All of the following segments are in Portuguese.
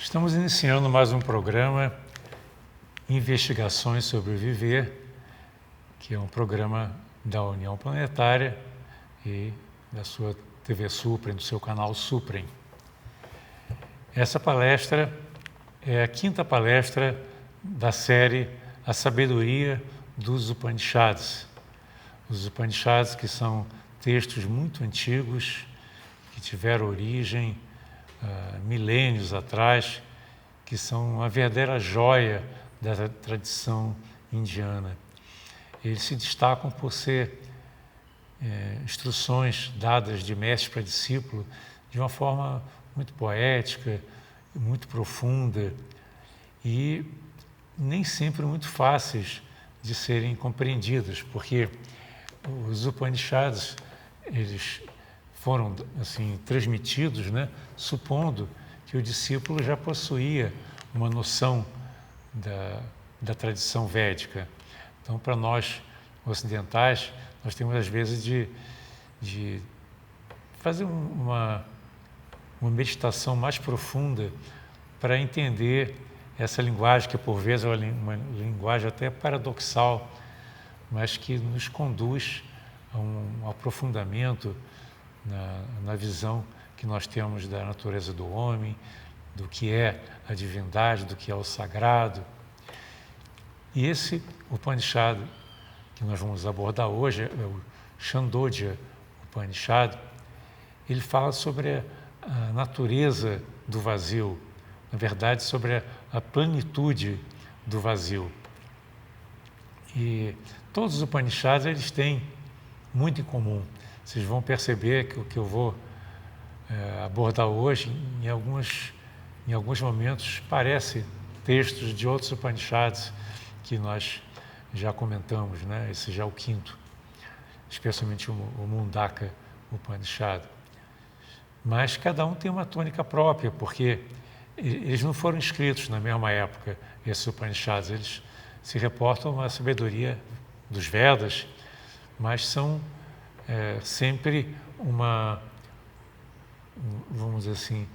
Estamos iniciando mais um programa Investigações sobre o Viver, que é um programa da União Planetária e da sua TV Suprem, do seu canal Suprem. Essa palestra é a quinta palestra da série A Sabedoria dos Upanishads. Os Upanishads, que são textos muito antigos, que tiveram origem milênios atrás, que são uma verdadeira joia da tradição indiana. Eles se destacam por ser instruções dadas de mestre para discípulo de uma forma muito poética, muito profunda e nem sempre muito fáceis de serem compreendidas, porque os Upanishads, eles foram assim transmitidos, supondo que o discípulo já possuía uma noção da tradição védica. Então, para nós ocidentais, nós temos às vezes de fazer uma meditação mais profunda para entender essa linguagem, que por vezes é uma linguagem até paradoxal, mas que nos conduz a um aprofundamento na visão que nós temos da natureza do homem, do que é a divindade, do que é o sagrado. E esse Upanishad que nós vamos abordar hoje é o Chandogya Upanishad. Ele fala sobre a natureza do vazio, na verdade, sobre a plenitude do vazio. E todos os Upanishads, eles têm muito em comum. Vocês vão perceber que o que eu vou abordar hoje, em alguns momentos, parece textos de outros Upanishads que nós já comentamos, Esse já é o quinto, especialmente o Mundaka Upanishad. Mas cada um tem uma tônica própria, porque eles não foram escritos na mesma época, esses Upanishads. Eles se reportam à sabedoria dos Vedas, mas são sempre vamos dizer assim,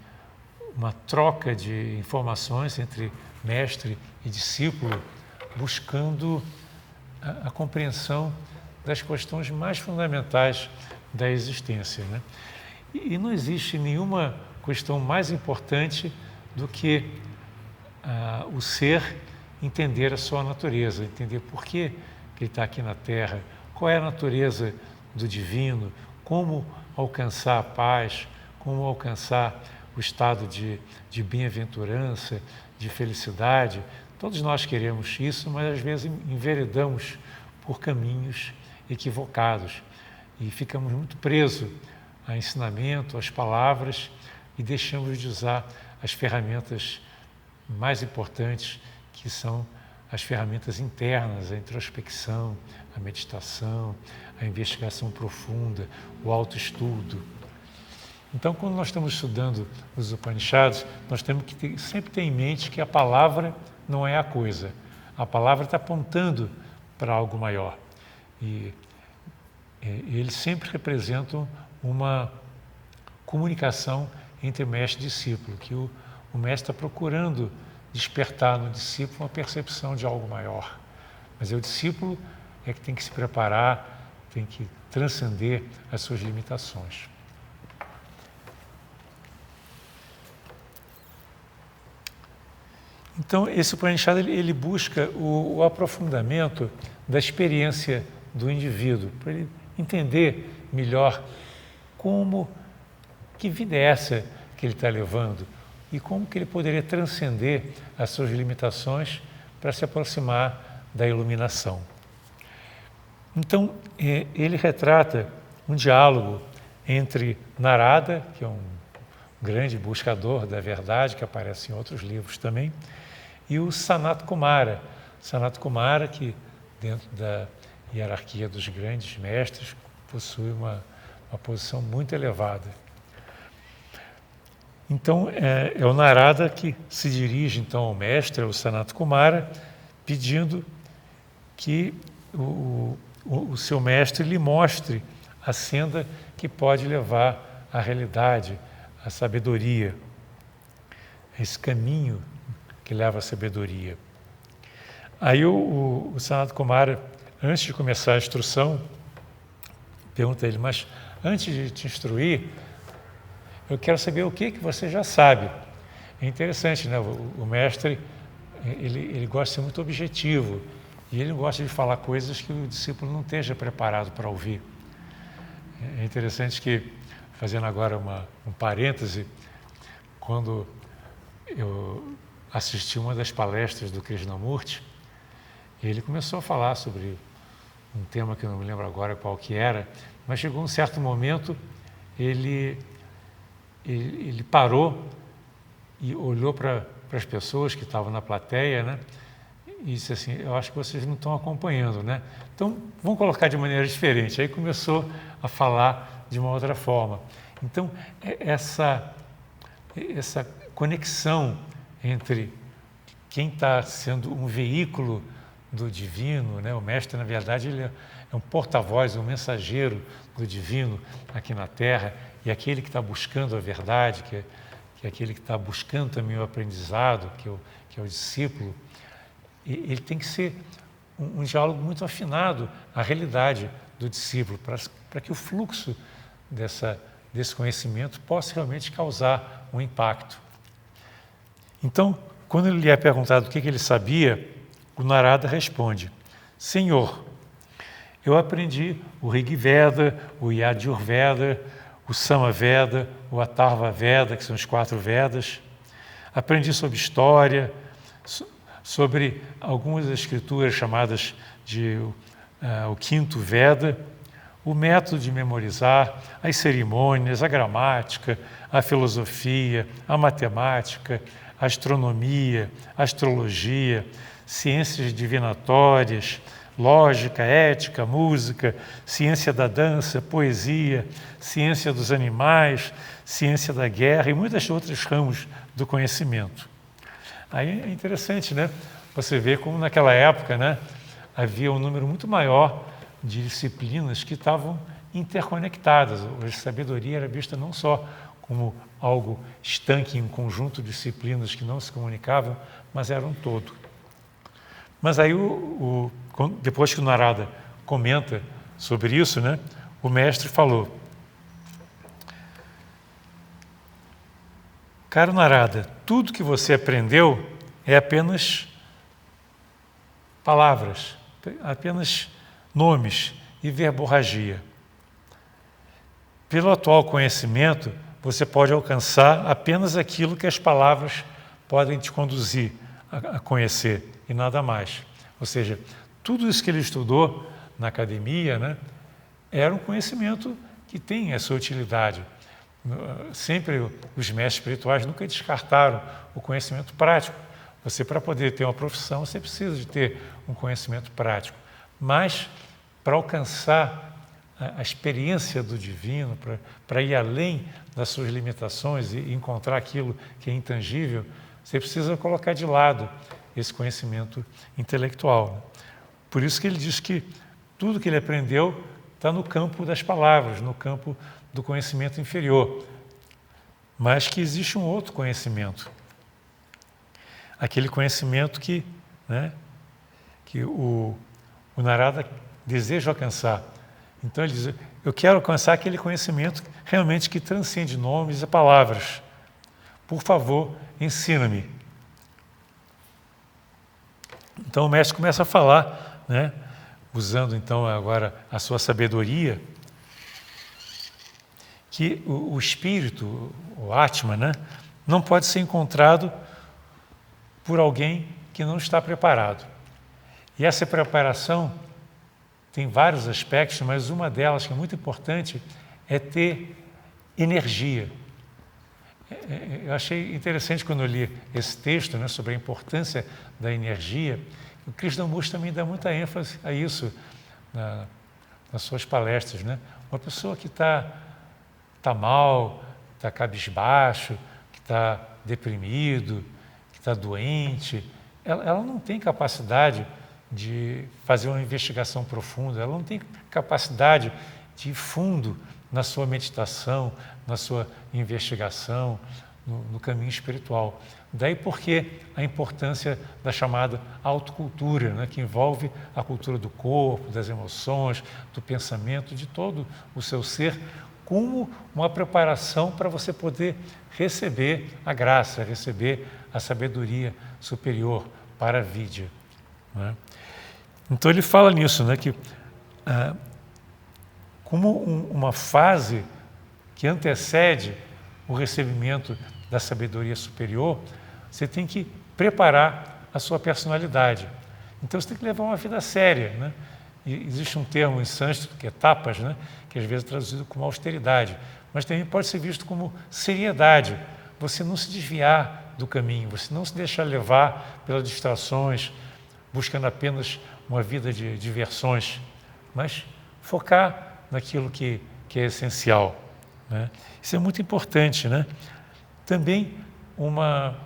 uma troca de informações entre mestre e discípulo, buscando a compreensão das questões mais fundamentais da existência, E não existe nenhuma questão mais importante do que o ser entender a sua natureza, entender por que ele está aqui na Terra, qual é a natureza do divino, como alcançar a paz, como alcançar o estado de bem-aventurança, de felicidade. Todos nós queremos isso, mas às vezes enveredamos por caminhos equivocados e ficamos muito presos a ensinamento, às palavras e deixamos de usar as ferramentas mais importantes, que são as ferramentas internas, a introspecção, a meditação, a investigação profunda, o autoestudo. Então, quando nós estamos estudando os Upanishads, nós temos que sempre ter em mente que a palavra não é a coisa. A palavra está apontando para algo maior. E eles sempre representam uma comunicação entre mestre e discípulo, que o mestre está procurando despertar no discípulo uma percepção de algo maior. Mas o discípulo é que tem que se preparar, tem que transcender as suas limitações. Então, esse Upanishad, ele busca o aprofundamento da experiência do indivíduo, para ele entender melhor que vida é essa que ele está levando e como que ele poderia transcender as suas limitações para se aproximar da iluminação. Então, ele retrata um diálogo entre Narada, que é um grande buscador da verdade, que aparece em outros livros também, e o Sanat Kumara. Sanat Kumara, que dentro da hierarquia dos grandes mestres, possui uma posição muito elevada. Então, é o Narada que se dirige então ao mestre, ao Sanat Kumara, pedindo que o seu mestre lhe mostre a senda que pode levar à realidade, à sabedoria. esse caminho que leva à sabedoria. Aí o Sanat Kumara, antes de começar a instrução, pergunta a ele, mas antes de te instruir, eu quero saber o que você já sabe. É interessante, né? O mestre, ele gosta de ser muito objetivo e ele gosta de falar coisas que o discípulo não esteja preparado para ouvir. É interessante que, fazendo agora um parêntese, quando eu assisti uma das palestras do Krishnamurti, ele começou a falar sobre um tema que eu não me lembro agora qual que era, mas chegou um certo momento, ele parou e olhou para as pessoas que estavam na plateia, né? E disse assim, eu acho que vocês não estão acompanhando, né? Então, vamos colocar de maneira diferente. Aí começou a falar de uma outra forma. Então, essa conexão entre quem está sendo um veículo do divino, né? O mestre, na verdade, ele é um porta-voz, um mensageiro do divino aqui na Terra, e aquele que está buscando a verdade, que é aquele que está buscando também o aprendizado, que é o discípulo, ele tem que ser um diálogo muito afinado à realidade do discípulo, para que o fluxo desse conhecimento possa realmente causar um impacto. Então, quando ele lhe é perguntado o que ele sabia, o Narada responde, Senhor, eu aprendi o Rig Veda, o Yajurveda, o Samaveda, o Atharva Veda, que são os 4 Vedas. Aprendi sobre história, sobre algumas escrituras chamadas de o 5º Veda, o método de memorizar, as cerimônias, a gramática, a filosofia, a matemática, a astronomia, a astrologia, ciências divinatórias, lógica, ética, música, ciência da dança, poesia, ciência dos animais, ciência da guerra e muitos outros ramos do conhecimento. Aí é interessante, né? Você vê como naquela época, né, havia um número muito maior de disciplinas que estavam interconectadas. A sabedoria era vista não só como algo estanque em um conjunto de disciplinas que não se comunicavam, mas era um todo. Mas aí, depois que o Narada comenta sobre isso, né, o mestre falou, caro Narada, tudo que você aprendeu é apenas palavras, apenas nomes e verborragia. Pelo atual conhecimento, você pode alcançar apenas aquilo que as palavras podem te conduzir a conhecer e nada mais. Ou seja, tudo isso que ele estudou na academia, né, era um conhecimento que tem a sua utilidade. Sempre os mestres espirituais nunca descartaram o conhecimento prático. Você, para poder ter uma profissão, você precisa de ter um conhecimento prático. Mas, para alcançar a experiência do divino, para ir além das suas limitações e encontrar aquilo que é intangível, você precisa colocar de lado esse conhecimento intelectual. Por isso que ele diz que tudo que ele aprendeu está no campo das palavras, no campo do conhecimento inferior, mas que existe um outro conhecimento, aquele conhecimento que o Narada deseja alcançar. Então ele diz, eu quero alcançar aquele conhecimento realmente que transcende nomes e palavras. Por favor, ensina-me. Então o mestre começa a falar, né, usando então agora a sua sabedoria, que o espírito, o Atma, né, não pode ser encontrado por alguém que não está preparado. E essa preparação tem vários aspectos, mas uma delas que é muito importante é ter energia. Eu achei interessante quando eu li esse texto, né, sobre a importância da energia. O Krishnamurti também dá muita ênfase a isso nas suas palestras, né? Uma pessoa que está mal, está cabisbaixo, que está deprimido, que está doente, ela não tem capacidade de fazer uma investigação profunda, ela não tem capacidade de ir fundo na sua meditação, na sua investigação, no caminho espiritual. Daí porque a importância da chamada autocultura, né, que envolve a cultura do corpo, das emoções, do pensamento, de todo o seu ser, como uma preparação para você poder receber a graça, receber a sabedoria superior para a vida. Né? Então ele fala nisso, né, que como uma fase que antecede o recebimento da sabedoria superior, você tem que preparar a sua personalidade. Então você tem que levar uma vida séria, né? E existe um termo em sânscrito que é tapas, né? Que às vezes é traduzido como austeridade, mas também pode ser visto como seriedade. Você não se desviar do caminho, você não se deixar levar pelas distrações, buscando apenas uma vida de diversões, mas focar naquilo que é essencial. Né? Isso é muito importante, né? Também uma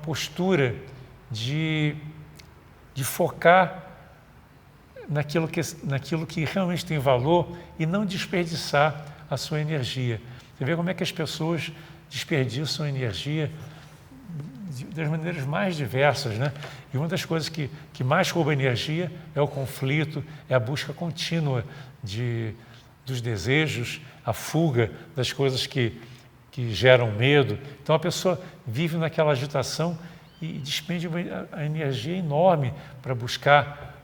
postura de focar naquilo que realmente tem valor e não desperdiçar a sua energia. Você vê como é que as pessoas desperdiçam energia das maneiras mais diversas, né? E uma das coisas que mais rouba energia é o conflito, é a busca contínua dos desejos, a fuga das coisas que geram medo. Então a pessoa vive naquela agitação e despende a energia enorme para buscar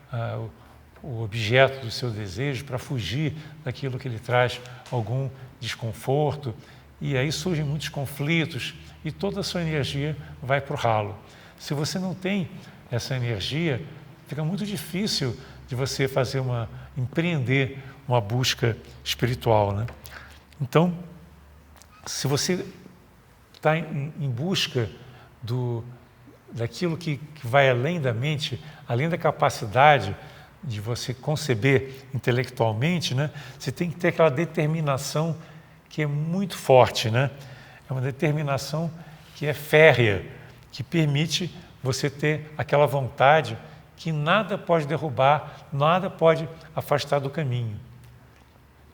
o objeto do seu desejo, para fugir daquilo que lhe traz algum desconforto. E aí surgem muitos conflitos e toda a sua energia vai para o ralo. Se você não tem essa energia, fica muito difícil de você empreender uma busca espiritual, né? Então, se você está em busca daquilo que vai além da mente, além da capacidade de você conceber intelectualmente, né, você tem que ter aquela determinação que é muito forte, né? É uma determinação que é férrea, que permite você ter aquela vontade que nada pode derrubar, nada pode afastar do caminho.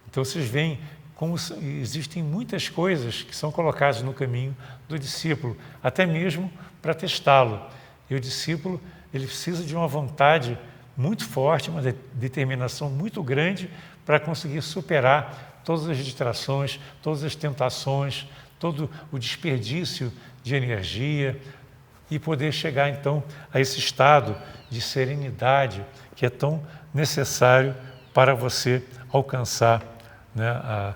Então vocês veem como existem muitas coisas que são colocadas no caminho do discípulo, até mesmo para testá-lo. E o discípulo, ele precisa de uma vontade muito forte, uma determinação muito grande para conseguir superar todas as distrações, todas as tentações, todo o desperdício de energia e poder chegar então a esse estado de serenidade que é tão necessário para você alcançar, né,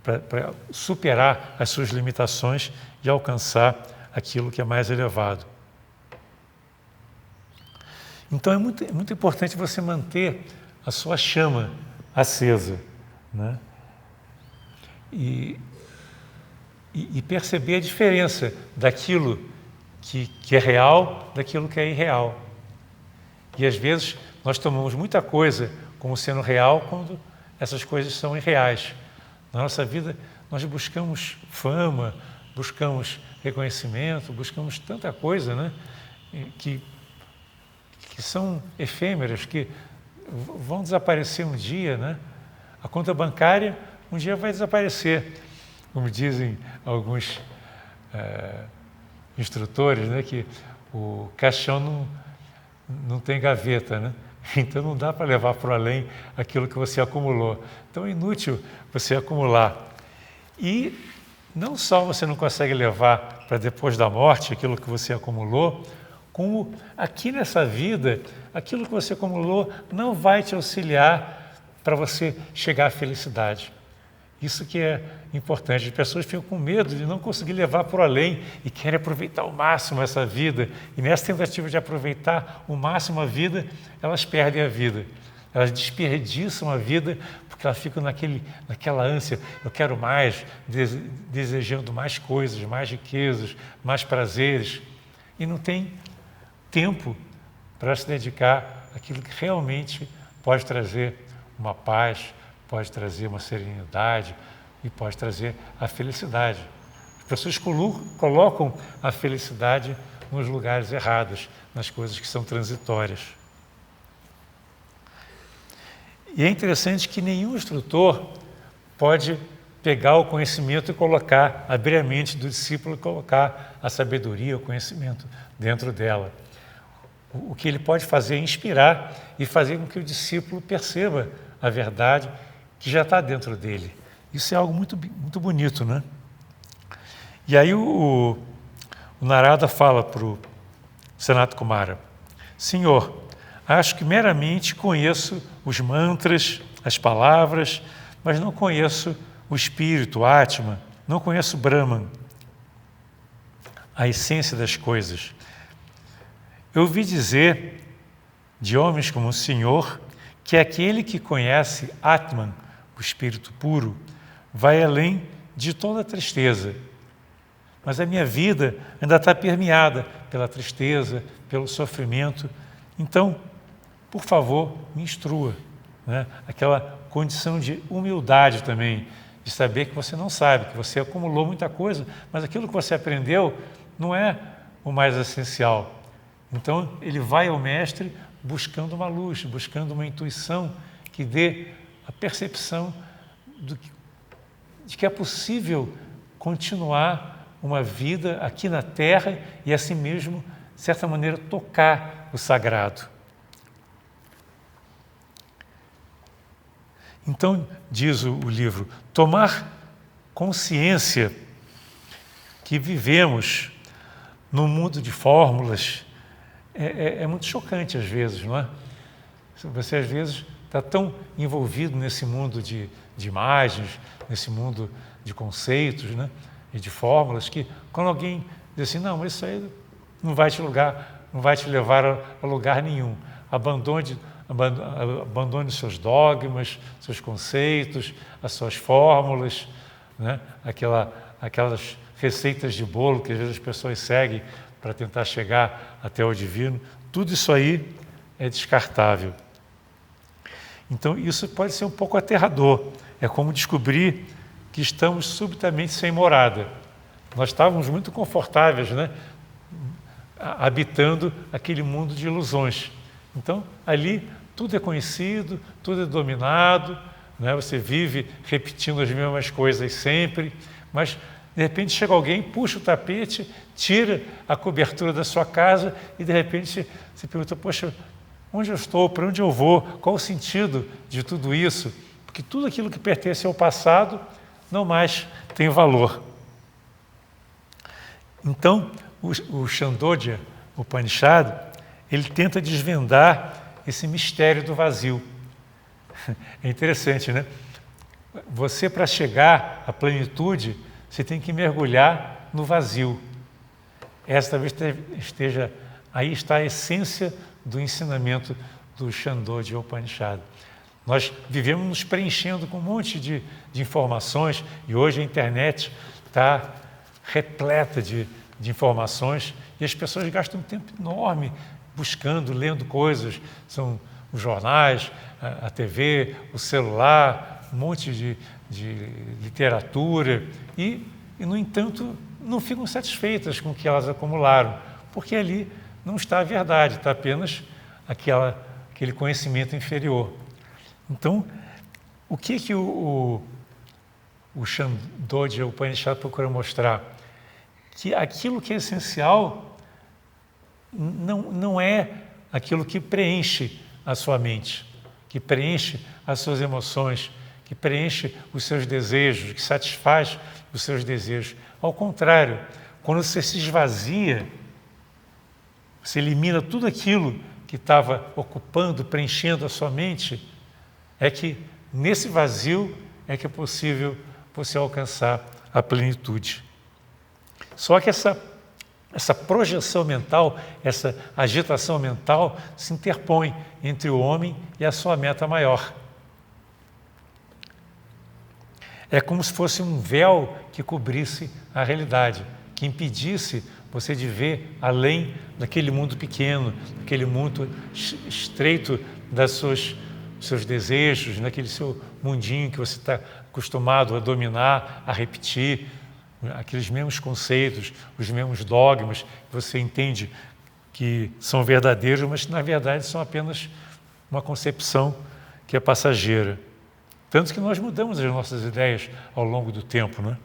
para superar as suas limitações e alcançar aquilo que é mais elevado. Então é muito importante você manter a sua chama acesa, né? E perceber a diferença daquilo que é real daquilo que é irreal. E às vezes nós tomamos muita coisa como sendo real quando essas coisas são irreais. Na nossa vida nós buscamos fama, buscamos reconhecimento, buscamos tanta coisa, né, que são efêmeras, que vão desaparecer um dia, né? A conta bancária um dia vai desaparecer, como dizem alguns instrutores, né, que o caixão não tem gaveta, né? Então não dá para levar para além aquilo que você acumulou. Então é inútil você acumular. E não só você não consegue levar para depois da morte aquilo que você acumulou, como aqui nessa vida, aquilo que você acumulou não vai te auxiliar para você chegar à felicidade. Isso que é importante. As pessoas ficam com medo de não conseguir levar por além e querem aproveitar ao máximo essa vida. E nessa tentativa de aproveitar o máximo a vida, elas perdem a vida. Elas desperdiçam a vida porque elas ficam naquela ânsia, eu quero mais, desejando mais coisas, mais riquezas, mais prazeres. E não tem tempo para se dedicar àquilo que realmente pode trazer uma paz, pode trazer uma serenidade e pode trazer a felicidade. As pessoas colocam a felicidade nos lugares errados, nas coisas que são transitórias. E é interessante que nenhum instrutor pode pegar o conhecimento e colocar, abrir a mente do discípulo e colocar a sabedoria, o conhecimento dentro dela. O que ele pode fazer é inspirar e fazer com que o discípulo perceba a verdade que já está dentro dele. Isso é algo muito, muito bonito, né? E aí o Narada fala para o Sanat Kumara: Senhor, acho que meramente conheço os mantras, as palavras, mas não conheço o espírito, o Atma, não conheço Brahman, a essência das coisas. Eu ouvi dizer de homens como o Senhor que aquele que conhece Atman, o espírito puro, vai além de toda tristeza. Mas a minha vida ainda está permeada pela tristeza, pelo sofrimento. Então, por favor, me instrua, né? Aquela condição de humildade também, de saber que você não sabe, que você acumulou muita coisa, mas aquilo que você aprendeu não é o mais essencial. Então, ele vai ao mestre buscando uma luz, buscando uma intuição que dê a percepção de que é possível continuar uma vida aqui na Terra e assim mesmo, de certa maneira, tocar o sagrado. Então, diz o livro, tomar consciência que vivemos num mundo de fórmulas é muito chocante às vezes, não é? Você às vezes está tão envolvido nesse mundo de imagens, nesse mundo de conceitos, né? E de fórmulas, que quando alguém diz assim, não, mas isso aí não vai te levar a lugar nenhum. Abandone os seus dogmas, seus conceitos, as suas fórmulas, né? Aquelas receitas de bolo que às vezes as pessoas seguem para tentar chegar até o divino. Tudo isso aí é descartável. Então, isso pode ser um pouco aterrador. É como descobrir que estamos subitamente sem morada. Nós estávamos muito confortáveis, né? Habitando aquele mundo de ilusões. Então, ali, tudo é conhecido, tudo é dominado, né? Você vive repetindo as mesmas coisas sempre, mas, de repente, chega alguém, puxa o tapete, tira a cobertura da sua casa e, de repente, você pergunta, poxa, onde eu estou, para onde eu vou, qual o sentido de tudo isso? Porque tudo aquilo que pertence ao passado não mais tem valor. Então, o Chandogya Upanishad, ele tenta desvendar esse mistério do vazio. É interessante, né? Você, para chegar à plenitude, você tem que mergulhar no vazio. Essa talvez esteja, aí está a essência do ensinamento do Chandogya Upanishad. Nós vivemos nos preenchendo com um monte de informações e hoje a internet está repleta de informações e as pessoas gastam um tempo enorme buscando, lendo coisas. São os jornais, a TV, o celular, um monte de literatura e, no entanto, não ficam satisfeitas com o que elas acumularam, porque ali não está a verdade, está apenas aquele conhecimento inferior. Então, o que o Chandogya Upanishad procura mostrar? Que aquilo que é essencial não é aquilo que preenche a sua mente, que preenche as suas emoções, que preenche os seus desejos, que satisfaz os seus desejos. Ao contrário, quando você se esvazia, você elimina tudo aquilo que estava ocupando, preenchendo a sua mente, é que nesse vazio é que é possível você alcançar a plenitude. Só que essa projeção mental, essa agitação mental se interpõe entre o homem e a sua meta maior. É como se fosse um véu que cobrisse a realidade, que impedisse você de ver além daquele mundo pequeno, daquele mundo estreito dos seus desejos, naquele seu mundinho que você está acostumado a dominar, a repetir, aqueles mesmos conceitos, os mesmos dogmas, que você entende que são verdadeiros, mas na verdade são apenas uma concepção que é passageira. Tanto que nós mudamos as nossas ideias ao longo do tempo, né?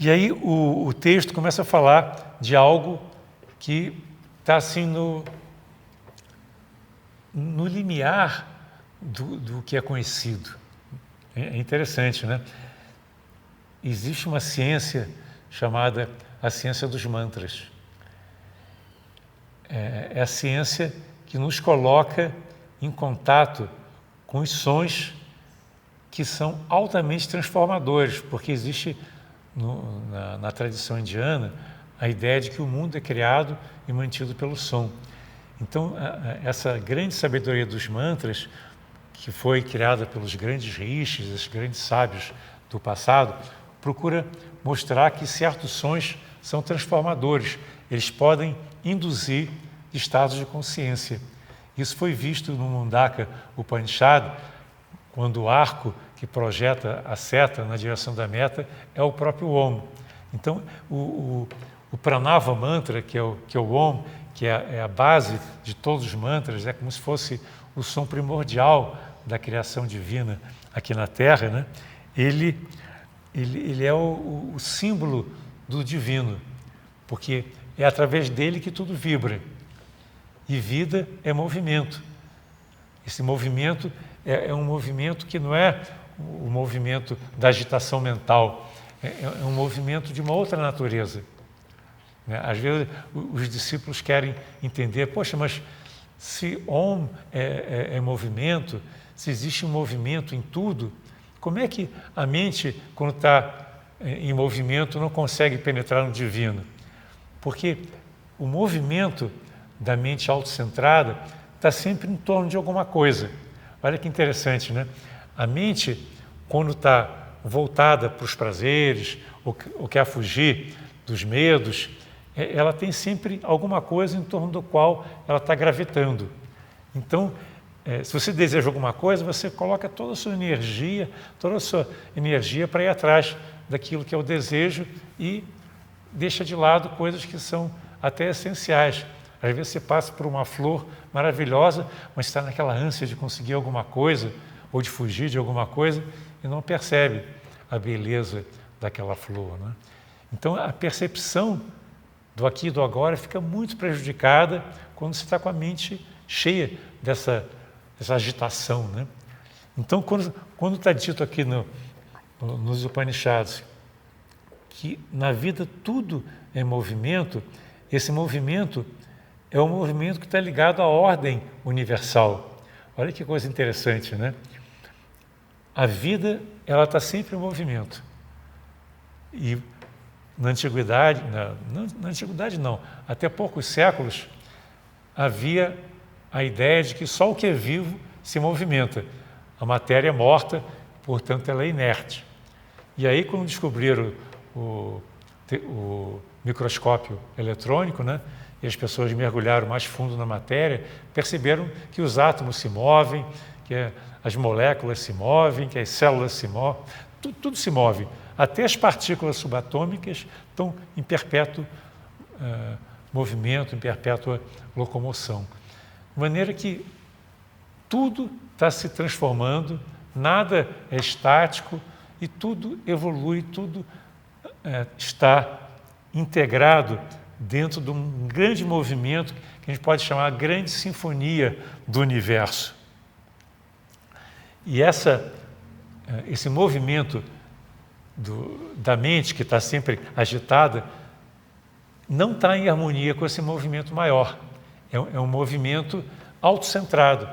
E aí o texto começa a falar de algo que está assim no limiar do que é conhecido. É interessante, né? Existe uma ciência chamada a ciência dos mantras. É a ciência que nos coloca em contato com os que são altamente transformadores, porque existe na tradição indiana a ideia de que o mundo é criado e mantido pelo som. Então, essa grande sabedoria dos mantras, que foi criada pelos grandes rishis, esses grandes sábios do passado, procura mostrar que certos sons são transformadores. Eles podem induzir estados de consciência. Isso foi visto no Mundaka Upanishad, quando o arco que projeta a seta na direção da meta é o próprio Om. Então, o Pranava Mantra, que é o Om, que é a base de todos os mantras, é como se fosse o som primordial da criação divina aqui na Terra, né? Ele é o símbolo do divino, porque é através dele que tudo vibra. E vida é movimento. Esse movimento é um movimento que não é o movimento da agitação mental, é um movimento de uma outra natureza. Às vezes os discípulos querem entender, poxa, mas se Om é movimento, se existe um movimento em tudo, como é que a mente, quando está em movimento, não consegue penetrar no divino? Porque o movimento da mente autocentrada está sempre em torno de alguma coisa. Olha que interessante, né? A mente, quando está voltada para os prazeres, ou quer fugir dos medos, ela tem sempre alguma coisa em torno do qual ela está gravitando. Então, se você deseja alguma coisa, você coloca toda a sua energia para ir atrás daquilo que é o desejo e deixa de lado coisas que são até essenciais. Às vezes você passa por uma flor maravilhosa, mas está naquela ânsia de conseguir alguma coisa ou de fugir de alguma coisa e não percebe a beleza daquela flor, né? Então, a percepção do aqui e do agora fica muito prejudicada quando você está com a mente cheia dessa agitação, né? Então, quando está dito aqui nos Upanishads que na vida tudo é movimento, esse movimento é um movimento que está ligado à ordem universal. Olha que coisa interessante, né? A vida, ela está sempre em movimento. E na antiguidade, na antiguidade não, até poucos séculos, havia a ideia de que só o que é vivo se movimenta. A matéria é morta, portanto ela é inerte. E aí, quando descobriram o microscópio eletrônico, né, e as pessoas mergulharam mais fundo na matéria, perceberam que os átomos se movem, que as moléculas se movem, que as células se movem, tudo se move. Até as partículas subatômicas estão em perpétuo movimento, em perpétua locomoção. De maneira que tudo está se transformando, nada é estático e tudo evolui, tudo está integrado dentro de um grande movimento que a gente pode chamar de grande sinfonia do universo. E esse movimento da mente, que está sempre agitada, não está em harmonia com esse movimento maior. É um movimento autocentrado.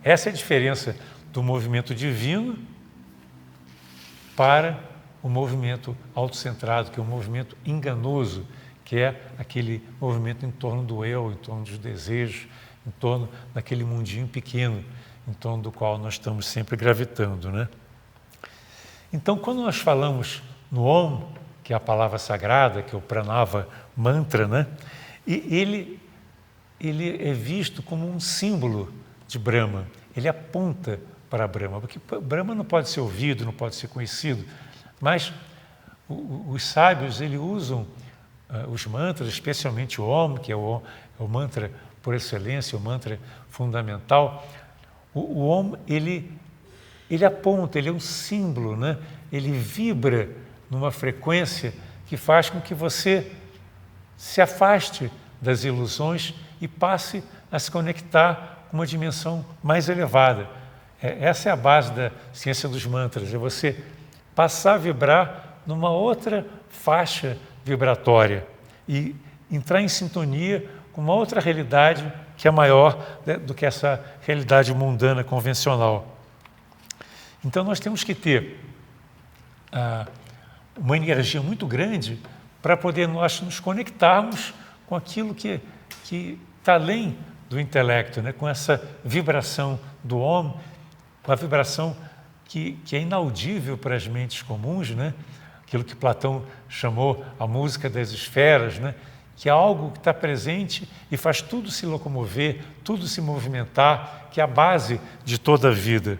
Essa é a diferença do movimento divino para o movimento autocentrado, que é um movimento enganoso, que é aquele movimento em torno do eu, em torno dos desejos, em torno daquele mundinho pequeno, em torno do qual nós estamos sempre gravitando, né? Então, quando nós falamos no Om, que é a palavra sagrada, que é o Pranava Mantra, né? E ele é visto como um símbolo de Brahma. Ele aponta para Brahma, porque Brahma não pode ser ouvido, não pode ser conhecido, mas os sábios eles usam os mantras, especialmente o Om, que é o mantra por excelência, o mantra fundamental, O Om, ele aponta, ele é um símbolo, né? Ele vibra numa frequência que faz com que você se afaste das ilusões e passe a se conectar com uma dimensão mais elevada. Essa é a base da ciência dos mantras, é você passar a vibrar numa outra faixa vibratória e entrar em sintonia com uma outra realidade que é maior do que essa realidade mundana convencional. Então nós temos que ter uma energia muito grande para poder nós nos conectarmos com aquilo que está além do intelecto, né? Com essa vibração do Om, com a vibração que é inaudível para as mentes comuns, né? Aquilo que Platão chamou a música das esferas, né? Que é algo que está presente e faz tudo se locomover, tudo se movimentar, que é a base de toda a vida.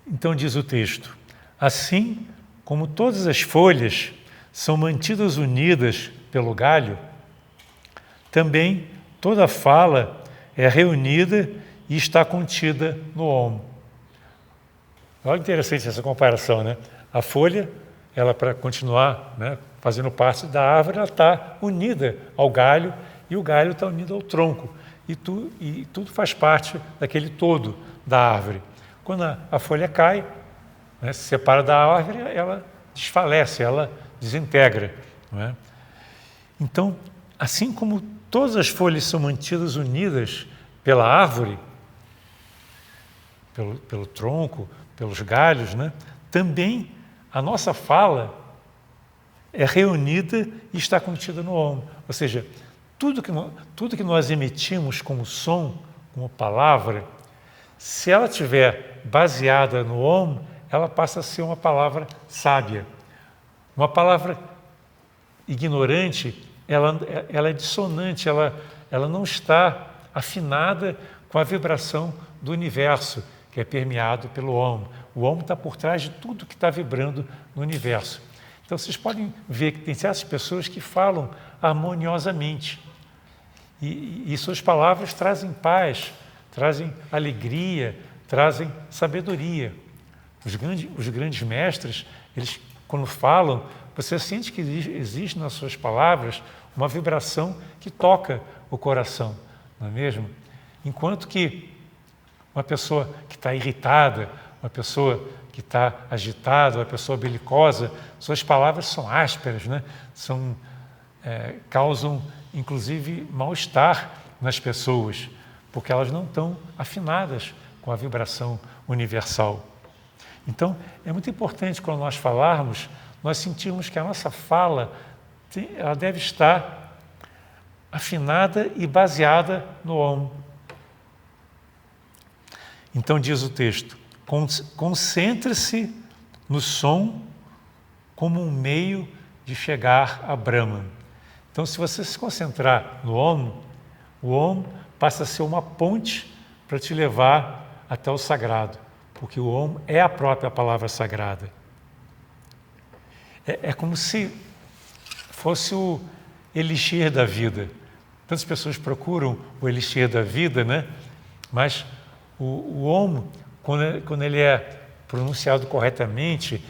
Então diz o texto: assim como todas as folhas são mantidas unidas pelo galho, também toda fala é reunida e está contida no Om. Olha que interessante essa comparação, né? A folha, ela para continuar, né, fazendo parte da árvore, ela está unida ao galho e o galho está unido ao tronco. E tudo faz parte daquele todo da árvore. Quando a folha cai, né, se separa da árvore, ela desfalece, ela desintegra. Não é? Então, assim como todas as folhas são mantidas unidas pela árvore, pelo tronco, pelos galhos, né, também a nossa fala é reunida e está contida no Om. Ou seja, tudo que nós emitimos como som, como palavra, se ela estiver baseada no Om, ela passa a ser uma palavra sábia. Uma palavra ignorante, ela é dissonante, ela não está afinada com a vibração do universo, que é permeado pelo Om. O Om está por trás de tudo que está vibrando no universo. Então, vocês podem ver que tem certas pessoas que falam harmoniosamente. E suas palavras trazem paz, trazem alegria, trazem sabedoria. Os grandes mestres, eles, quando falam, você sente que existe nas suas palavras uma vibração que toca o coração, não é mesmo? Enquanto que uma pessoa que está irritada, uma pessoa que está agitada, uma pessoa belicosa, suas palavras são ásperas, né? Causam, inclusive, mal-estar nas pessoas, porque elas não estão afinadas com a vibração universal. Então, é muito importante, quando nós falarmos, nós sentirmos que a nossa fala ela deve estar afinada e baseada no Om. Então, diz o texto: concentre-se no som como um meio de chegar a Brahman. Então, se você se concentrar no Om, o Om passa a ser uma ponte para te levar até o sagrado, porque o Om é a própria palavra sagrada. É como se fosse o elixir da vida. Tantas pessoas procuram o elixir da vida, né? Mas o Om, quando ele é pronunciado corretamente,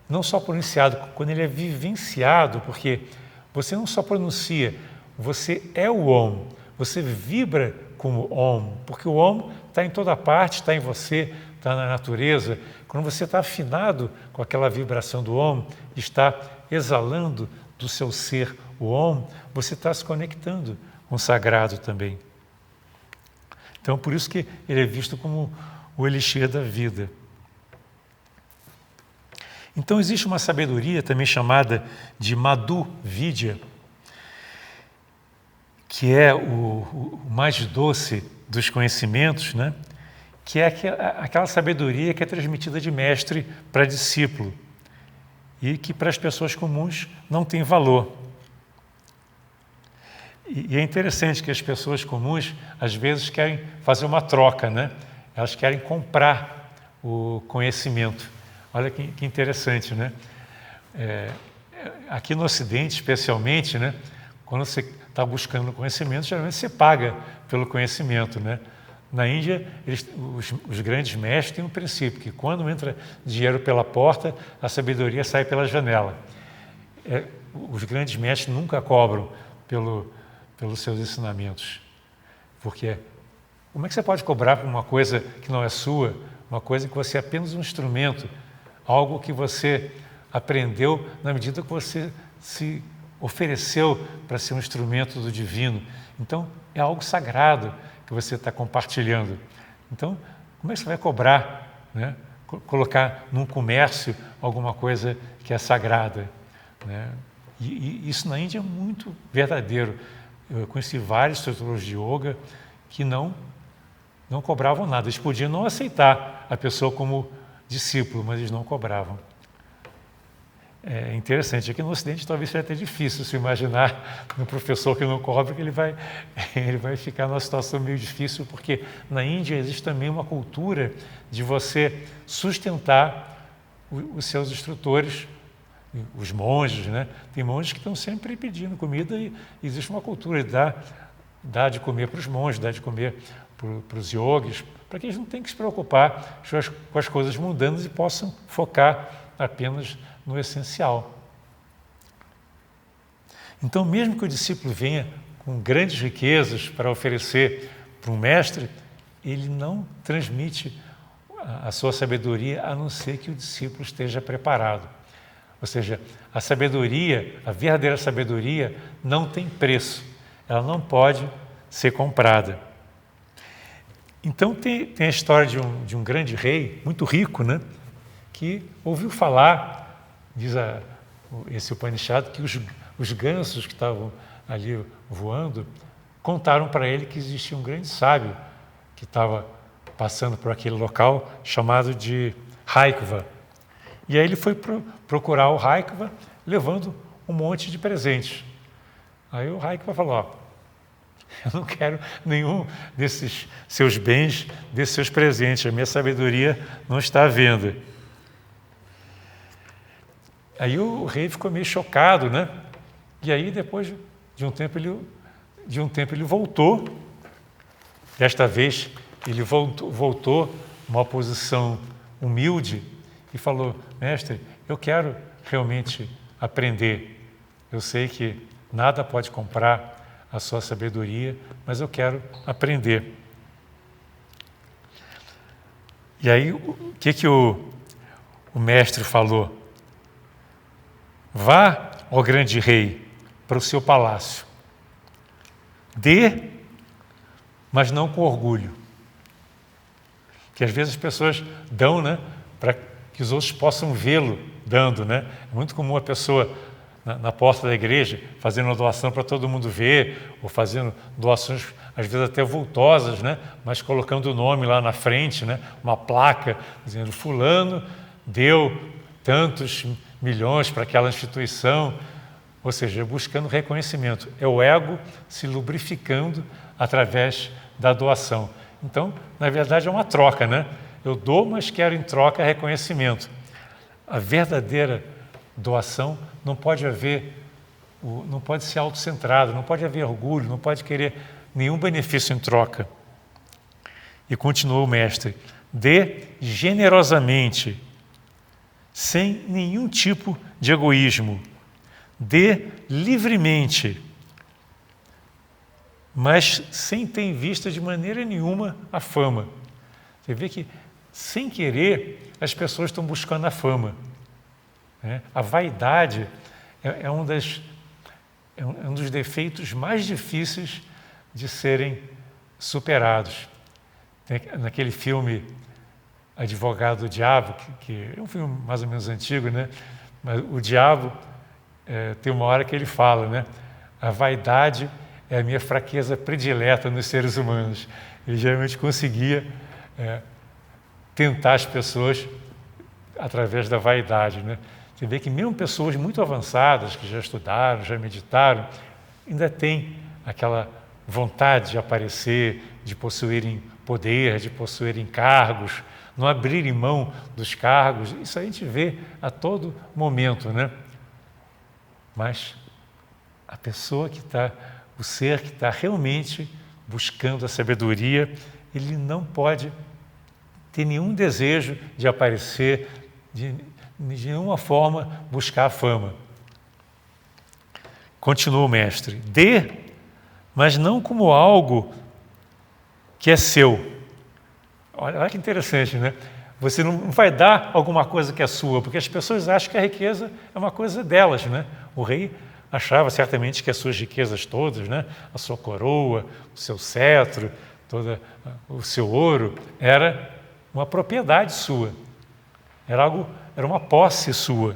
não só pronunciado, quando ele é vivenciado, porque você não só pronuncia, você é o Om, você vibra como Om, porque o Om está em toda parte, está em você, está na natureza. Quando você está afinado com aquela vibração do Om, está exalando do seu ser o Om, você está se conectando com o sagrado também. Então, por isso que ele é visto como o elixir da vida. Então, existe uma sabedoria também chamada de Madhu Vidya, que é o mais doce dos conhecimentos, né? Que é aquela sabedoria que é transmitida de mestre para discípulo e que para as pessoas comuns não tem valor. E é interessante que as pessoas comuns, às vezes, querem fazer uma troca, né? Elas querem comprar o conhecimento. Olha que interessante, né? aqui no Ocidente, especialmente, né, quando você está buscando conhecimento, geralmente você paga pelo conhecimento, né? Na Índia, os grandes mestres têm um princípio, que quando entra dinheiro pela porta, a sabedoria sai pela janela. Os grandes mestres nunca cobram pelos seus ensinamentos. Porque como é que você pode cobrar por uma coisa que não é sua, uma coisa que você é apenas um instrumento, algo que você aprendeu na medida que você se ofereceu para ser um instrumento do divino? Então, é algo sagrado que você está compartilhando. Então, como é que você vai cobrar, né? Colocar num comércio alguma coisa que é sagrada, né? E isso na Índia é muito verdadeiro. Eu conheci vários instrutores de yoga que não cobravam nada. Eles podiam não aceitar a pessoa como discípulo, mas eles não cobravam. É interessante. Aqui no Ocidente talvez seja até difícil se imaginar um professor que não cobra, que ele vai ficar numa situação meio difícil, porque na Índia existe também uma cultura de você sustentar os seus instrutores, os monges, né? Tem monges que estão sempre pedindo comida e existe uma cultura de dar de comer para os monges, dar de comer para os yogis, para que eles não tenham que se preocupar com as coisas mundanas e possam focar apenas no essencial. Então, mesmo que o discípulo venha com grandes riquezas para oferecer para um mestre, ele não transmite a sua sabedoria a não ser que o discípulo esteja preparado. Ou seja, a sabedoria, a verdadeira sabedoria, não tem preço. Ela não pode ser comprada. Então, tem a história de um grande rei, muito rico, né, que ouviu falar, diz esse Upanishad, que os gansos que estavam ali voando contaram para ele que existia um grande sábio que estava passando por aquele local chamado de Haikva. E aí ele foi procurar o Haikva levando um monte de presentes. Aí o Haikva falou: eu não quero nenhum desses seus bens, desses seus presentes, a minha sabedoria não está à venda. Aí o rei ficou meio chocado, né? E aí, depois de um tempo, ele voltou. Desta vez, ele voltou numa posição humilde e falou: mestre, eu quero realmente aprender. Eu sei que nada pode comprar a sua sabedoria, mas eu quero aprender. E aí, o que o mestre falou? Vá, ó grande rei, para o seu palácio. Dê, mas não com orgulho. Que às vezes as pessoas dão, né, para que os outros possam vê-lo dando, né? É muito comum a pessoa na porta da igreja fazendo uma doação para todo mundo ver, ou fazendo doações às vezes até vultosas, né, mas colocando o nome lá na frente, né, uma placa dizendo fulano deu tantos milhões para aquela instituição, ou seja, buscando reconhecimento. É o ego se lubrificando através da doação. Então, na verdade, é uma troca, né? Eu dou, mas quero em troca reconhecimento. A verdadeira doação não pode ser autocentrado, não pode haver orgulho, não pode querer nenhum benefício em troca. E continuou o mestre: dê generosamente, sem nenhum tipo de egoísmo. Dê livremente, mas sem ter em vista de maneira nenhuma a fama. Você vê que, sem querer, as pessoas estão buscando a fama, né? A vaidade é um dos defeitos mais difíceis de serem superados. Naquele filme Advogado do Diabo, que é um filme mais ou menos antigo, né? Mas o diabo tem uma hora que ele fala, né? A vaidade é a minha fraqueza predileta nos seres humanos. Ele geralmente conseguia tentar as pessoas através da vaidade, né? Você vê que mesmo pessoas muito avançadas, que já estudaram, já meditaram, ainda têm aquela vontade de aparecer, de possuírem poder, de possuírem cargos, não abrirem mão dos cargos. Isso a gente vê a todo momento, né? mas a pessoa que está, o ser que está realmente buscando a sabedoria, ele não pode ter nenhum desejo de aparecer, de nenhuma forma buscar a fama. Continua o mestre: dê, mas não como algo que é seu. Olha que interessante, né? Você não vai dar alguma coisa que é sua, porque as pessoas acham que a riqueza é uma coisa delas, né? O rei achava certamente que as suas riquezas todas, né? A sua coroa, o seu cetro, todo o seu ouro, era uma propriedade sua, era uma posse sua.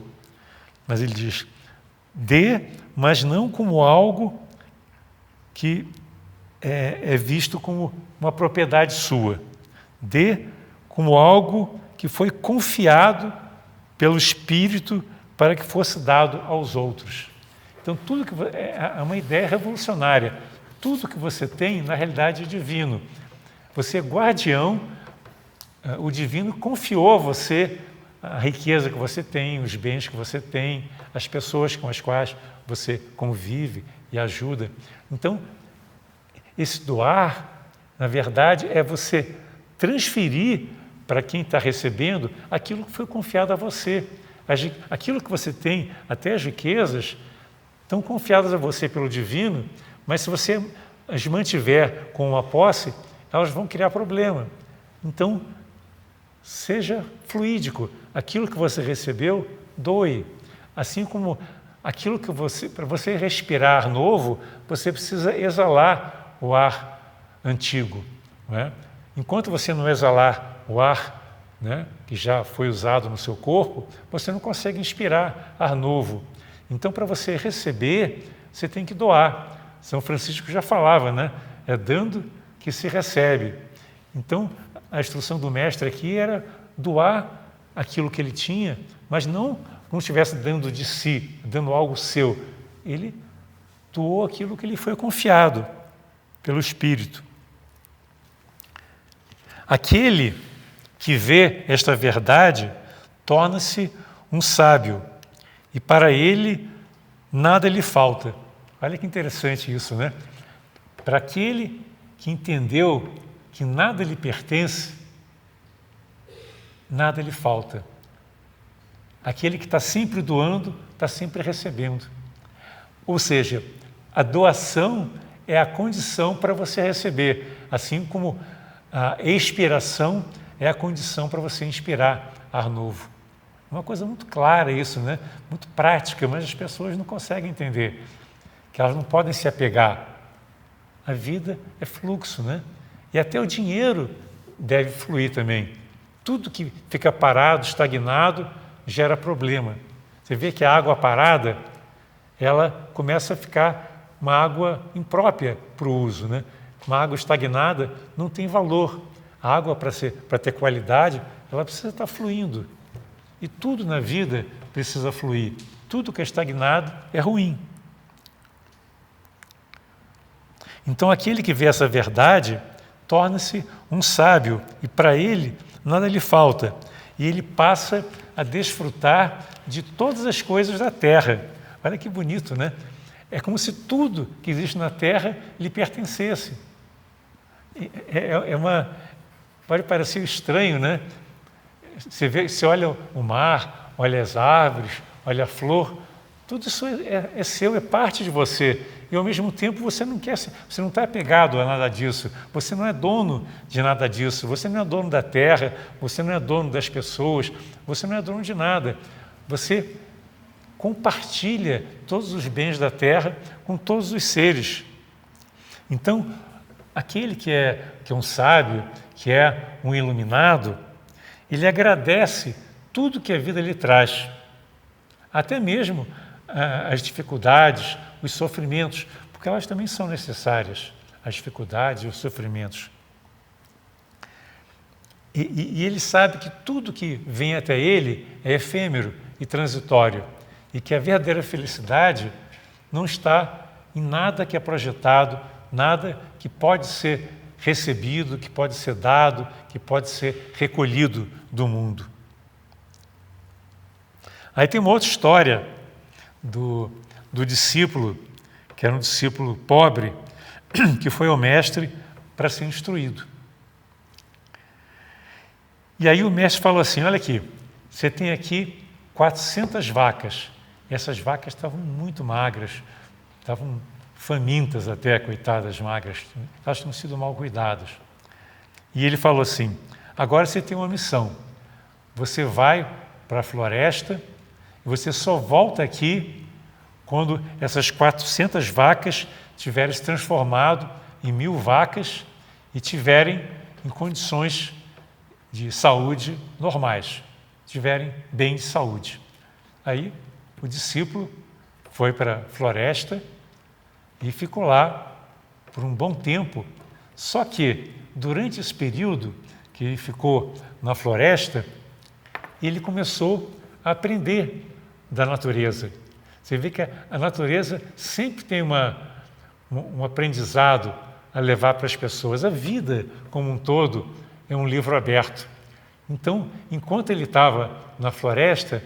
Mas ele diz: dê, mas não como algo que é visto como uma propriedade sua. Dê como algo que foi confiado pelo Espírito para que fosse dado aos outros. Então, tudo que é uma ideia revolucionária. Tudo que você tem, na realidade, é divino. Você é guardião, o divino confiou a você a riqueza que você tem, os bens que você tem, as pessoas com as quais você convive e ajuda. Então, esse doar, na verdade, é você transferir para quem está recebendo aquilo que foi confiado a você. Aquilo que você tem, até as riquezas, estão confiadas a você pelo divino, mas se você as mantiver com uma posse, elas vão criar problema. Então, seja fluídico. Aquilo que você recebeu, doe. Assim como aquilo que para você respirar novo, você precisa exalar o ar antigo, não é? Enquanto você não exalar o ar, né, que já foi usado no seu corpo, você não consegue inspirar ar novo. Então, para você receber, você tem que doar. São Francisco já falava, né? É dando que se recebe. Então, a instrução do mestre aqui era doar aquilo que ele tinha, mas não como se estivesse dando de si, dando algo seu. Ele doou aquilo que lhe foi confiado pelo Espírito. Aquele que vê esta verdade torna-se um sábio, e para ele nada lhe falta. Olha que interessante isso, né? Para aquele que entendeu que nada lhe pertence, nada lhe falta. Aquele que está sempre doando, está sempre recebendo. Ou seja, a doação é a condição para você receber, assim como a expiração é a condição para você inspirar ar novo. Uma coisa muito clara isso, né? Muito prática, mas as pessoas não conseguem entender, que elas não podem se apegar. A vida é fluxo, né? E até o dinheiro deve fluir também. Tudo que fica parado, estagnado, gera problema. Você vê que a água parada, ela começa a ficar uma água imprópria para o uso, né? Uma água estagnada não tem valor. A água, para ter qualidade, ela precisa estar fluindo. E tudo na vida precisa fluir. Tudo que é estagnado é ruim. Então, aquele que vê essa verdade torna-se um sábio, e para ele nada lhe falta. E ele passa a desfrutar de todas as coisas da terra. Olha que bonito, né? É como se tudo que existe na terra lhe pertencesse. Pode parecer estranho, né? Você olha o mar, olha as árvores, olha a flor, tudo isso é seu, é parte de você. E ao mesmo tempo você não está apegado a nada disso, você não é dono de nada disso, você não é dono da terra, você não é dono das pessoas, você não é dono de nada. Você compartilha todos os bens da terra com todos os seres. Então, aquele que é um sábio, que é um iluminado, ele agradece tudo que a vida lhe traz, até mesmo as dificuldades, os sofrimentos, porque elas também são necessárias, as dificuldades e os sofrimentos. E ele sabe que tudo que vem até ele é efêmero e transitório, e que a verdadeira felicidade não está em nada que é projetado, nada que pode ser recebido, que pode ser dado, que pode ser recolhido do mundo. Aí tem uma outra história do do discípulo, que era um discípulo pobre, que foi ao mestre para ser instruído. E aí o mestre falou assim, olha aqui, você tem aqui 400 vacas. E essas vacas estavam muito magras, estavam famintas até, coitadas magras. Elas tinham sido mal cuidadas. E ele falou assim, agora você tem uma missão. Você vai para a floresta e você só volta aqui quando essas 400 vacas tiverem se transformado em 1000 vacas e tiverem em condições de saúde normais, tiverem bem de saúde. Aí o discípulo foi para a floresta e ficou lá por um bom tempo. Só que durante esse período que ele ficou na floresta, ele começou a aprender da natureza. Você vê que a natureza sempre tem um aprendizado a levar para as pessoas. A vida, como um todo, é um livro aberto. Então, enquanto ele estava na floresta,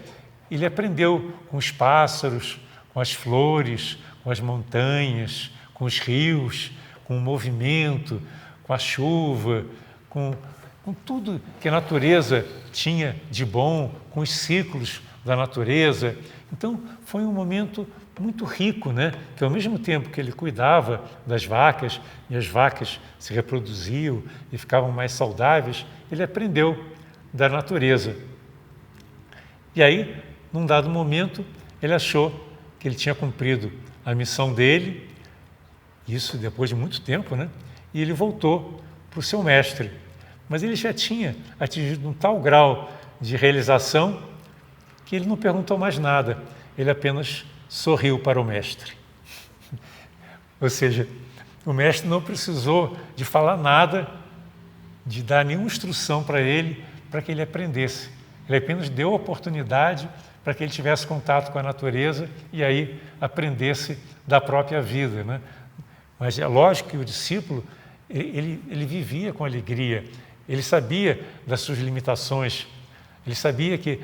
ele aprendeu com os pássaros, com as flores, com as montanhas, com os rios, com o movimento, com a chuva, com tudo que a natureza tinha de bom, com os ciclos da natureza. Então, foi um momento muito rico, né? Que ao mesmo tempo que ele cuidava das vacas, e as vacas se reproduziam e ficavam mais saudáveis, ele aprendeu da natureza. E aí, num dado momento, ele achou que ele tinha cumprido a missão dele, isso depois de muito tempo, né? E ele voltou para o seu mestre. Mas ele já tinha atingido um tal grau de realização que ele não perguntou mais nada, ele apenas sorriu para o mestre. Ou seja, o mestre não precisou de falar nada, de dar nenhuma instrução para ele, para que ele aprendesse. Ele apenas deu a oportunidade para que ele tivesse contato com a natureza e aí aprendesse da própria vida, né? Mas é lógico que o discípulo, ele vivia com alegria, ele sabia das suas limitações, ele sabia que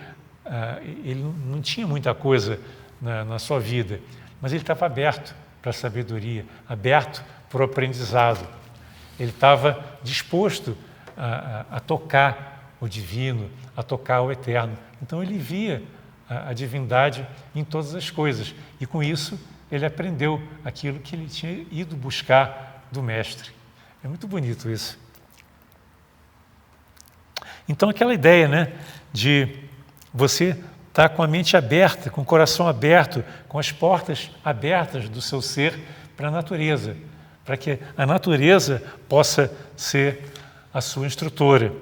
ele não tinha muita coisa na sua vida, mas ele estava aberto para a sabedoria, aberto para o aprendizado. Ele estava disposto a tocar o divino, a tocar o eterno. Então ele via a divindade em todas as coisas e com isso ele aprendeu aquilo que ele tinha ido buscar do mestre. É muito bonito isso. Então aquela ideia, né, de você estar com a mente aberta, com o coração aberto, com as portas abertas do seu ser para a natureza, para que a natureza possa ser a sua instrutora.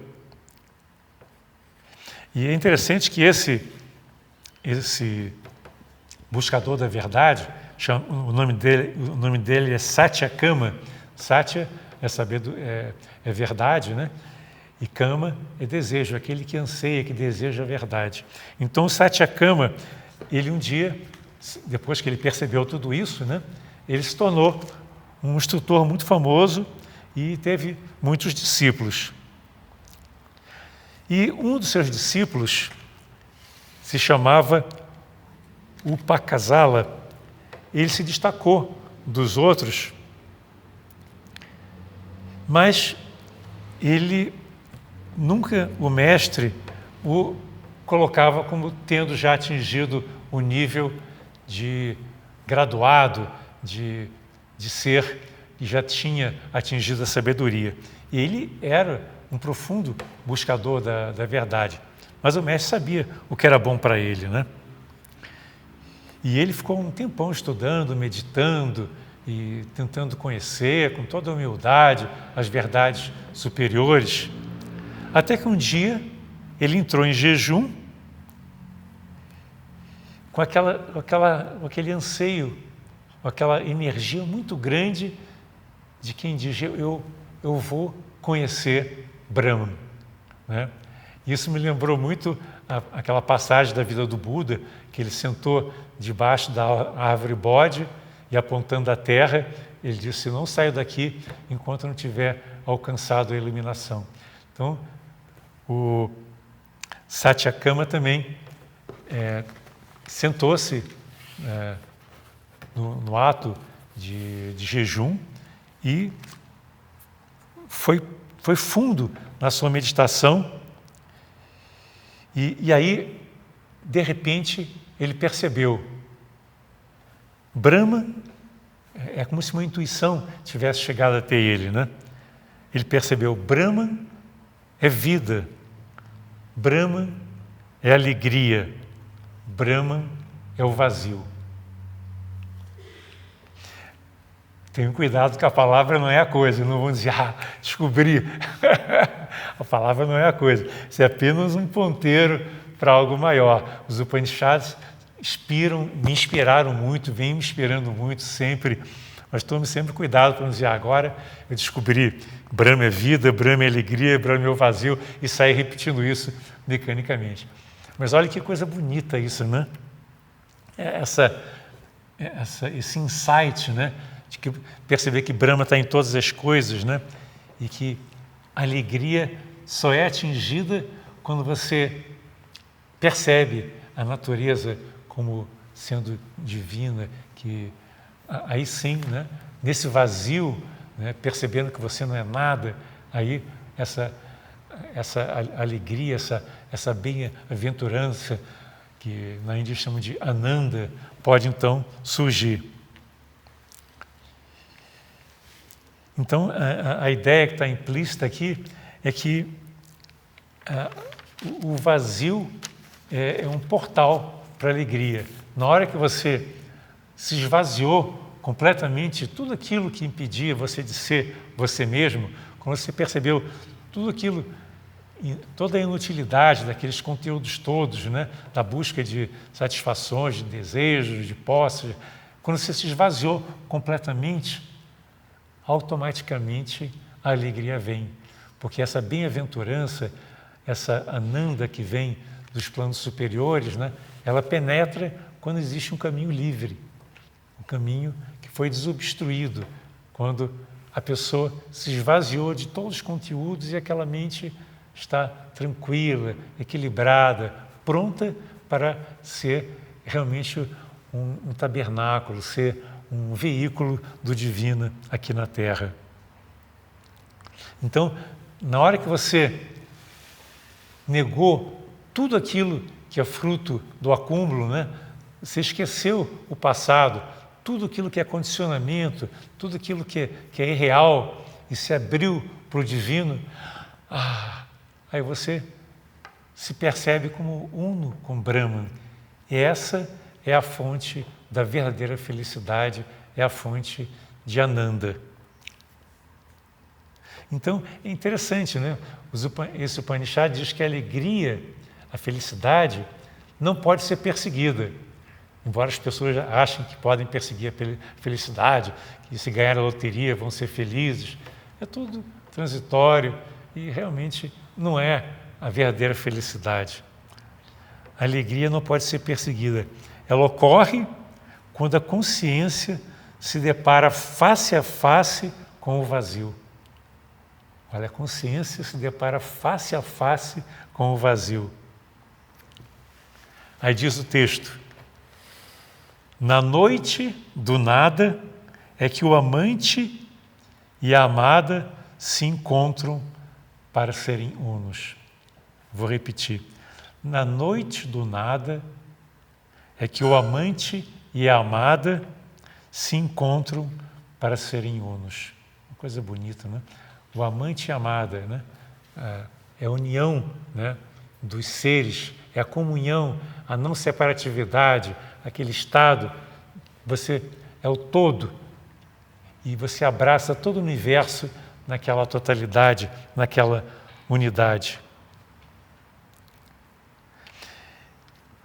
E é interessante que esse buscador da verdade, o nome dele é Satyakama. Satya é verdade, né? E Kama é desejo, aquele que anseia, que deseja a verdade. Então o Satyakama, ele um dia, depois que ele percebeu tudo isso, né, ele se tornou um instrutor muito famoso e teve muitos discípulos. E um dos seus discípulos se chamava Upakasala. Ele se destacou dos outros, mas o mestre o colocava como tendo já atingido o nível de graduado, de ser, que já tinha atingido a sabedoria. E ele era um profundo buscador da verdade, mas o mestre sabia o que era bom para ele, né? E ele ficou um tempão estudando, meditando e tentando conhecer com toda a humildade as verdades superiores, até que um dia ele entrou em jejum com aquele anseio, com aquela energia muito grande de quem diz, eu vou conhecer Brahman, né? Isso me lembrou muito aquela passagem da vida do Buda, que ele sentou debaixo da árvore bode e apontando a terra, ele disse, não saio daqui enquanto não tiver alcançado a iluminação. Então, o Satyakama também sentou-se no ato de jejum e foi fundo na sua meditação. E aí, de repente, ele percebeu. Brahma é como se uma intuição tivesse chegado até ele, né? Ele percebeu, Brahma é vida, Brahma é alegria, Brahma é o vazio. Tenham cuidado que a palavra não é a coisa, não vão dizer, descobri. A palavra não é a coisa, isso é apenas um ponteiro para algo maior. Os Upanishads me inspiraram muito, vêm me inspirando muito sempre, mas tome sempre cuidado para não dizer, agora eu descobri, Brahma é vida, Brahma é alegria, Brahma é o vazio, e sair repetindo isso mecanicamente. Mas olha que coisa bonita isso, né? Esse insight, né? De que perceber que Brahma está em todas as coisas, né? E que a alegria só é atingida quando você percebe a natureza como sendo divina, que aí sim, né? Nesse vazio, né? Percebendo que você não é nada, aí essa alegria, essa bem-aventurança, que na Índia chamam de Ananda, pode então surgir. Então, a ideia que está implícita aqui é que o vazio é um portal para a alegria. Na hora que você se esvaziou completamente tudo aquilo que impedia você de ser você mesmo, quando você percebeu tudo aquilo, toda a inutilidade daqueles conteúdos todos, né, da busca de satisfações, de desejos, de posses, quando você se esvaziou completamente, automaticamente a alegria vem, porque essa bem-aventurança, essa ananda que vem dos planos superiores, né, ela penetra quando existe um caminho livre, um caminho que foi desobstruído, quando a pessoa se esvaziou de todos os conteúdos e aquela mente está tranquila, equilibrada, pronta para ser realmente um tabernáculo, ser um veículo do divino aqui na Terra. Então, na hora que você negou tudo aquilo que é fruto do acúmulo, né? Você esqueceu o passado, tudo aquilo que é condicionamento, tudo aquilo que é irreal e se abriu para o divino, aí você se percebe como uno com Brahman. E essa é a fonte da verdadeira felicidade, é a fonte de Ananda. Então, é interessante, né? Esse Upanishad diz que a alegria, a felicidade, não pode ser perseguida. Embora as pessoas achem que podem perseguir a felicidade, que se ganhar a loteria vão ser felizes. É tudo transitório e realmente não é a verdadeira felicidade. A alegria não pode ser perseguida. Ela ocorre quando a consciência se depara face a face com o vazio. Olha, a consciência se depara face a face com o vazio. Aí diz o texto: na noite do nada é que o amante e a amada se encontram para serem unos. Vou repetir. Na noite do nada é que o amante e a amada se encontram para serem unos. Uma coisa bonita, né? O amante e a amada, né? É a união, né, dos seres, é a comunhão, a não separatividade, aquele estado, você é o todo e você abraça todo o universo naquela totalidade, naquela unidade.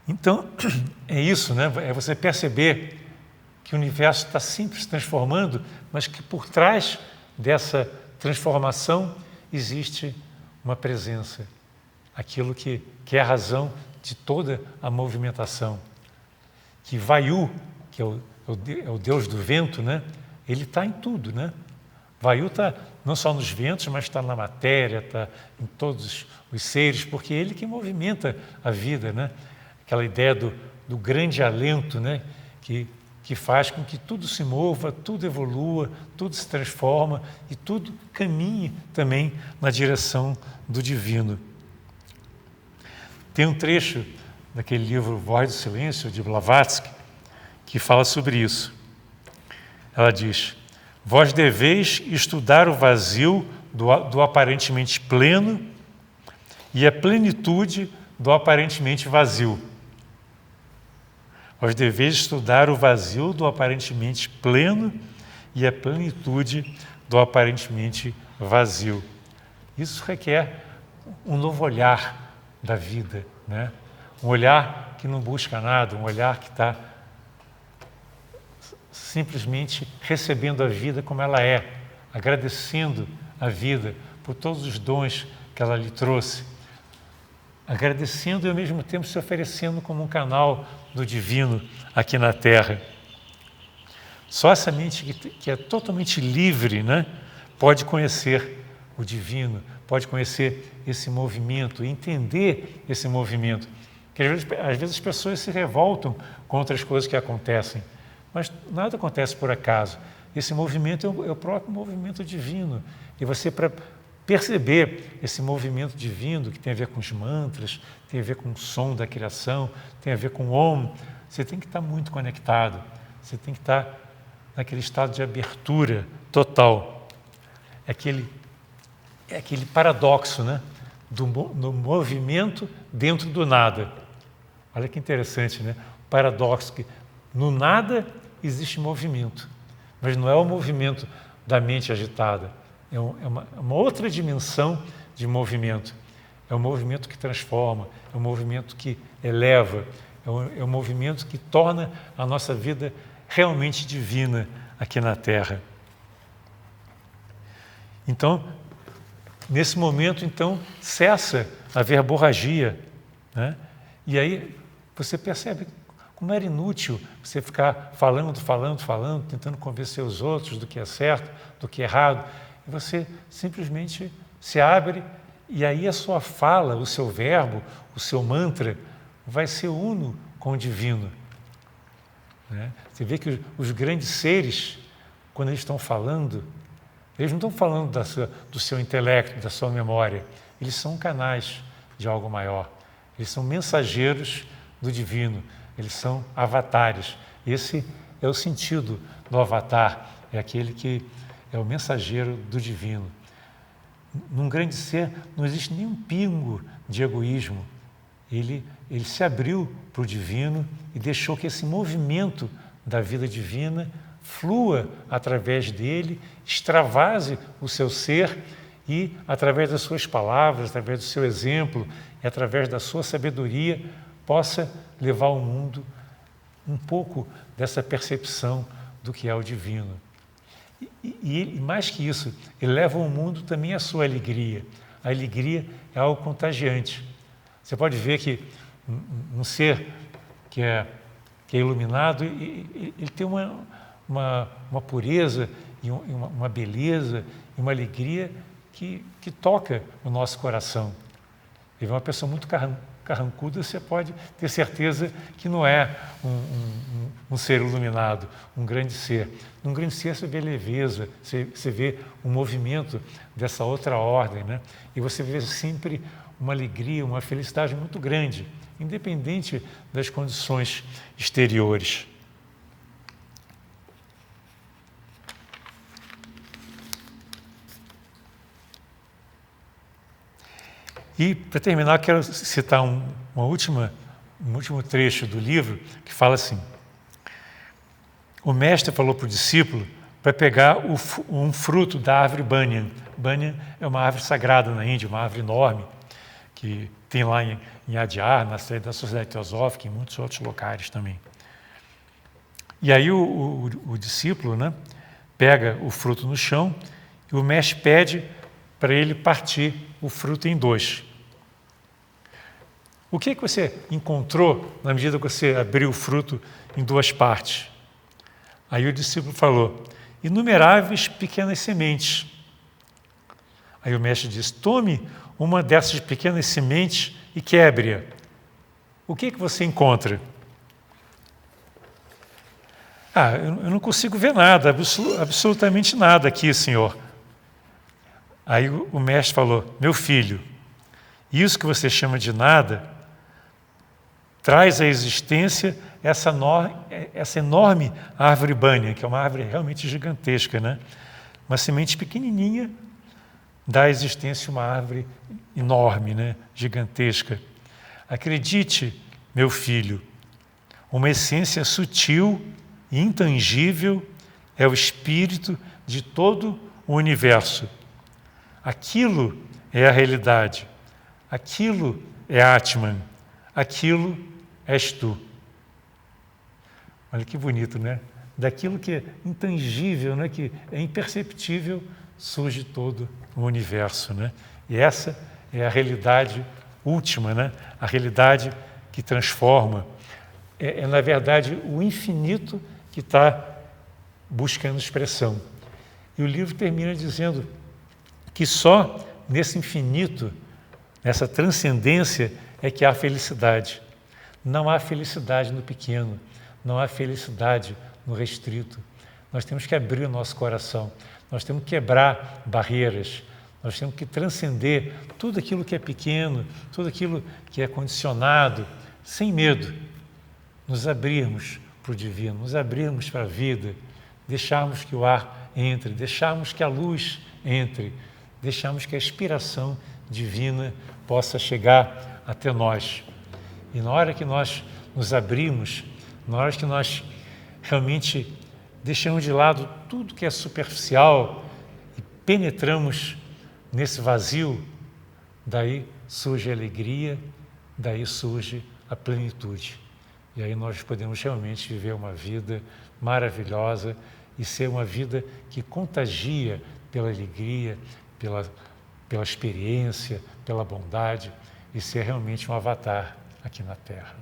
Então, é isso, né? É você perceber que o universo está sempre se transformando, mas que por trás dessa transformação existe uma presença, aquilo que é a razão de toda a movimentação. Que Vayu, que é o deus do vento, né? Ele está em tudo, né? Vayu está não só nos ventos, mas está na matéria, está em todos os seres, porque é ele que movimenta a vida, né? Aquela ideia do grande alento, né? Que que faz com que tudo se mova, tudo evolua, tudo se transforma e tudo caminhe também na direção do divino. Tem um trecho daquele livro Voz do Silêncio, de Blavatsky, que fala sobre isso. Ela diz: vós deveis estudar o vazio do aparentemente pleno e a plenitude do aparentemente vazio. Vós deveis estudar o vazio do aparentemente pleno e a plenitude do aparentemente vazio. Isso requer um novo olhar da vida, né? Um olhar que não busca nada, um olhar que está simplesmente recebendo a vida como ela é, agradecendo a vida por todos os dons que ela lhe trouxe, agradecendo e ao mesmo tempo se oferecendo como um canal do divino aqui na Terra. Só essa mente que é totalmente livre, né, pode conhecer o divino, pode conhecer esse movimento, entender esse movimento. Porque às vezes as pessoas se revoltam contra as coisas que acontecem, mas nada acontece por acaso. Esse movimento é o próprio movimento divino. E você, para perceber esse movimento divino, que tem a ver com os mantras, tem a ver com o som da criação, tem a ver com o Om, você tem que estar muito conectado, você tem que estar naquele estado de abertura total. É aquele paradoxo, né, do movimento dentro do nada. Olha que interessante, né? O paradoxo que no nada existe movimento, mas não é o movimento da mente agitada, é uma outra dimensão de movimento. É um movimento que transforma, é um movimento que eleva, é um movimento que torna a nossa vida realmente divina aqui na Terra. Então, nesse momento, então, cessa a verborragia, né? E aí você percebe como era inútil você ficar falando, tentando convencer os outros do que é certo, do que é errado. E você simplesmente se abre e aí a sua fala, o seu verbo, o seu mantra vai ser uno com o divino, né? Você vê que os grandes seres, quando eles estão falando, eles não estão falando do seu intelecto, da sua memória. Eles são canais de algo maior. Eles são mensageiros do divino. Eles são avatares. Esse é o sentido do avatar. É aquele que é o mensageiro do divino. Num grande ser não existe nenhum pingo de egoísmo. Ele se abriu para o divino e deixou que esse movimento da vida divina flua através dele, extravase o seu ser e, através das suas palavras, através do seu exemplo e através da sua sabedoria, possa levar ao mundo um pouco dessa percepção do que é o divino. E mais que isso, ele leva ao mundo também a sua alegria. A alegria é algo contagiante. Você pode ver que um ser que é iluminado, ele tem uma pureza e uma beleza e uma alegria que toca o nosso coração. Ele é uma pessoa muito carrancuda, você pode ter certeza que não é um ser iluminado, um grande ser. Num grande ser você vê leveza, você vê um movimento dessa outra ordem, né? E você vê sempre uma alegria, uma felicidade muito grande, independente das condições exteriores. E, para terminar, quero citar um último trecho do livro que fala assim: o mestre falou para o discípulo para pegar um fruto da árvore banyan. Banyan é uma árvore sagrada na Índia, uma árvore enorme, que tem lá em Adyar, na sede da Sociedade Teosófica, e em muitos outros locais também. E aí o discípulo, né, pega o fruto no chão e o mestre pede para ele partir o fruto em dois. O que você encontrou na medida que você abriu o fruto em duas partes? Aí o discípulo falou: inumeráveis pequenas sementes. Aí o mestre disse: tome uma dessas pequenas sementes e quebre-a. O que você encontra? Eu não consigo ver nada, absolutamente nada aqui, Senhor. Aí o mestre falou: meu filho, isso que você chama de nada traz à existência essa enorme árvore bânia, que é uma árvore realmente gigantesca, né? Uma semente pequenininha dá à existência uma árvore enorme, né? Gigantesca. Acredite, meu filho, uma essência sutil e intangível é o espírito de todo o universo. Aquilo é a realidade. Aquilo é Atman. Aquilo és tu. Olha que bonito, né? Daquilo que é intangível, né? Que é imperceptível, surge todo o universo, né? E essa é a realidade última, né? A realidade que transforma. Na verdade, o infinito que está buscando expressão. E o livro termina dizendo que só nesse infinito, nessa transcendência, é que há felicidade. Não há felicidade no pequeno, não há felicidade no restrito. Nós temos que abrir o nosso coração, nós temos que quebrar barreiras, nós temos que transcender tudo aquilo que é pequeno, tudo aquilo que é condicionado, sem medo. Nos abrirmos para o divino, nos abrirmos para a vida, deixarmos que o ar entre, deixarmos que a luz entre, deixarmos que a inspiração divina possa chegar até nós. E na hora que nós nos abrimos, na hora que nós realmente deixamos de lado tudo que é superficial e penetramos nesse vazio, daí surge a alegria, daí surge a plenitude. E aí nós podemos realmente viver uma vida maravilhosa e ser uma vida que contagia pela alegria, pela experiência, pela bondade e ser realmente um avatar aqui na Terra.